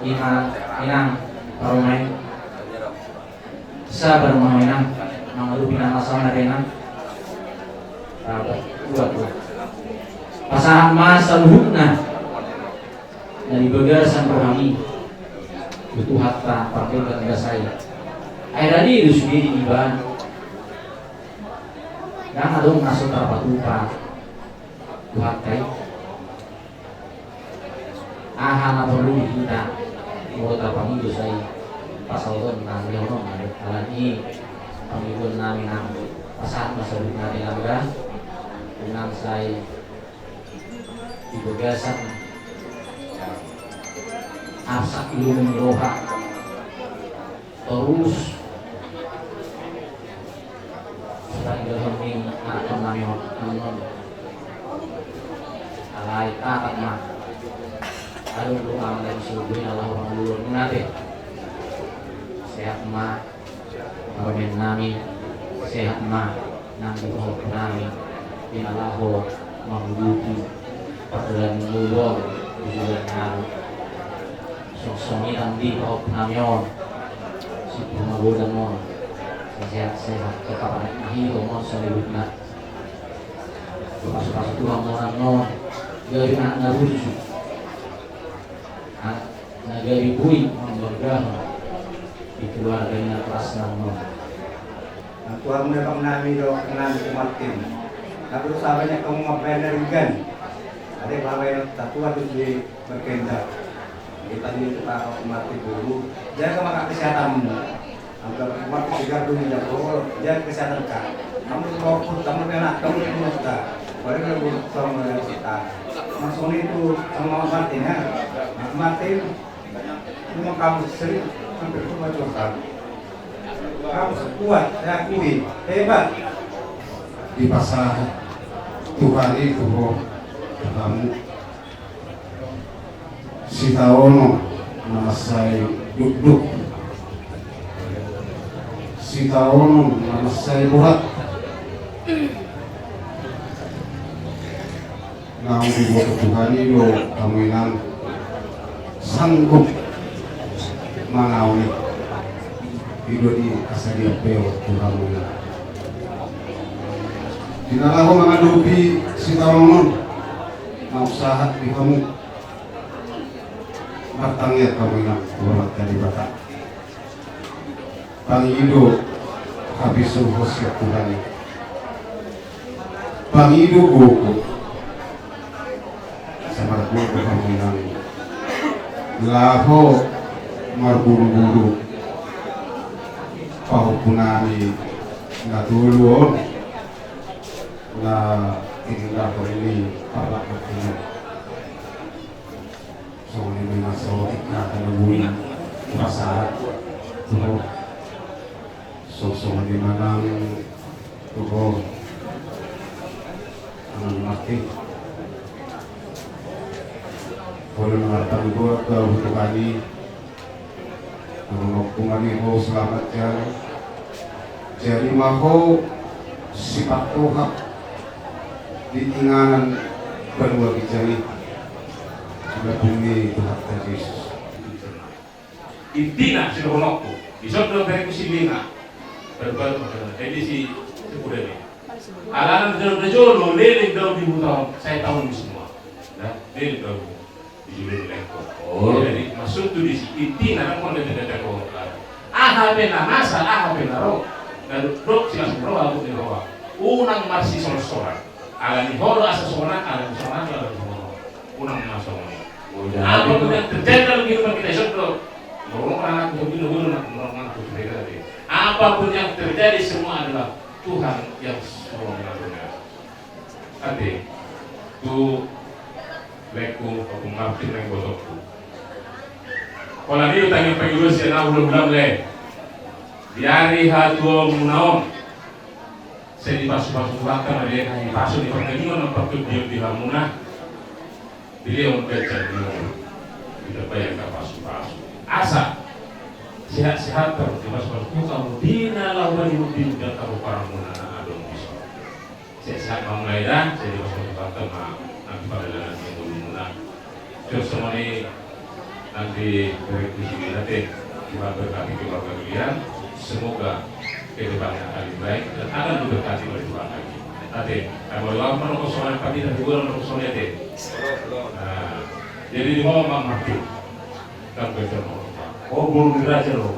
Inang baru main. Sabar mainan, mengalu pinang asal narenang. Buat pasangan masa luhukna dari bagasan kami butuh hatta pakai bangga saya air tadi itu sudah diiban dan ada masuk rapat lupa buat kai ahana perlu kita mau tapang itu saya pasal itu nang yono alat ini panggilan namin ang pasangan masa luhuk natin angga dengan saya di bagasan asak ilmu roha terus selain dalam ini akan namun alai kakak mah aduh doa dari subuh Allah orang dulu nate sehat mah bagian nami sehat mah nanti bahwa nami inalahu menghuduki perjalanan mulung bulan haru sosongi nanti bahwa namion si pemabudan mo sehat-sehat kekapan ahiru mo sa libutna pas Tuhan orang non dari anak narusu dari bui menggagah di keluarganya kelas non Tuhan mendapat nami do nami kematin tapi sahabatnya kamu ngapain dari gan ada bahwa yang tatua itu di berkenda kita ini kita mati dulu jaga maka kesehatanmu agar mati juga dulu jaga kesehatan kak kamu walaupun kamu enak kamu kita baru kalau sama kita langsung itu sama matinya mati cuma kamu sering hampir cuma curhat kamu kuat saya akui hebat di pasar Tuhan itu kamu si Taono nama saya duduk si Taono nama saya buat nang dibuat Tuhan itu kamu yang sanggup manawi itu di kasih peo kamu tidak aku mengadupi si Taono mau usaha di kamu bertanggung kamu yang buat dari batak Pangido habis suhus ya Tuhan Pangido buku marbu kamunang laho marburu pahupunani natulun na tinggal ini palak ini so ini masuk ikatan bui pasar tuh so di mana tuh mati boleh mengatakan buat untuk kami mengopungan ho selamat jadi maho sifat Tuhan ditinganan berdua bijari sudah bumi Tuhan Yesus intina si Rohonokku bisa dari kusilina berbagai edisi sepuluh ini alanan jauh leleng daun di hutan saya tahu semua nah leleng daun jadi maksud tu di sini nak mau ada ko bena masa bena ro dan dok silas ro aku di ro unang masih soran ala ni horo asa soran ala soran ala unang masuk apa pun yang terjadi dalam kehidupan kita sebelum orang anak dulu nak apapun yang terjadi semua adalah Tuhan yang suruh mengaturnya ade tu leku aku ngerti neng botokku. Kalau ini tanya pengen sih nak belum le. Diari hatu munaon. Saya dipasu bahkan ada dipasu di pertandingan apa tu dia di hamuna. Beliau kerja di tidak bayar kapasu. Asa sehat terus dipasu kamu dina lawan di dan kamu parang muna adon bisa. Sehat mulai dah saya dipasu bahkan nanti pada dalam terus semuanya nanti dari sini nanti kita berkati keluarga kalian semoga kedepannya akan lebih baik dan akan diberkati oleh Tuhan lagi nanti kalau lama menurut soal kami dan juga menurut soalnya jadi di bawah mati dan bertemu belum diraja loh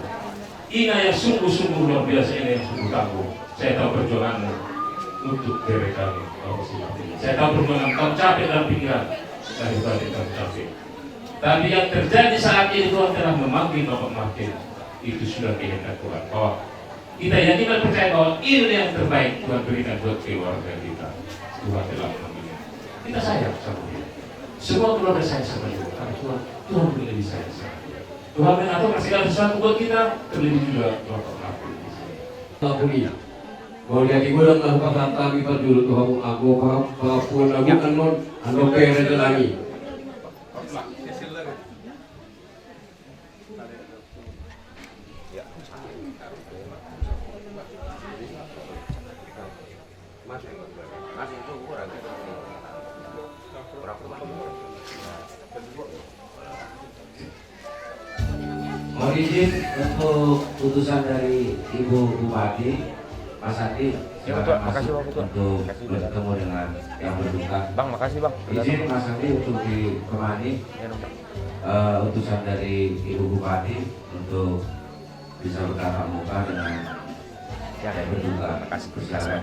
ini yang sungguh-sungguh luar biasa ini yang sungguh tangguh saya tahu perjuanganmu untuk diri kami saya tahu perjuangan kamu capek dalam pikiran daripada kamu capek. Tapi yang terjadi saat ini Tuhan telah memanggil Bapak Martin itu sudah kehendak Tuhan. Bahwa kita yakin dan percaya bahwa ini yang terbaik Tuhan berikan buat keluarga kita. Tuhan telah memanggilnya. Kita sayang sama dia. Semua keluarga saya sama dia. Karena Tuhan lebih sayang sama dia. Tuhan mengatur segala sesuatu buat kita terlebih juga Bapak Martin. Tabuni Mau jadi gulang lah pasal kami perjuru Tuhan aku pun aku anon ando kere lagi. Mohon izin untuk putusan dari Ibu Bupati Mas Andi, silakan masuk untuk bertemu dengan yang berduka. Bang, makasih bang. Izin Mas Andi untuk ditemani utusan dari Ibu Bupati untuk bisa bertatap muka dengan yang berduka. Makasih. Silakan.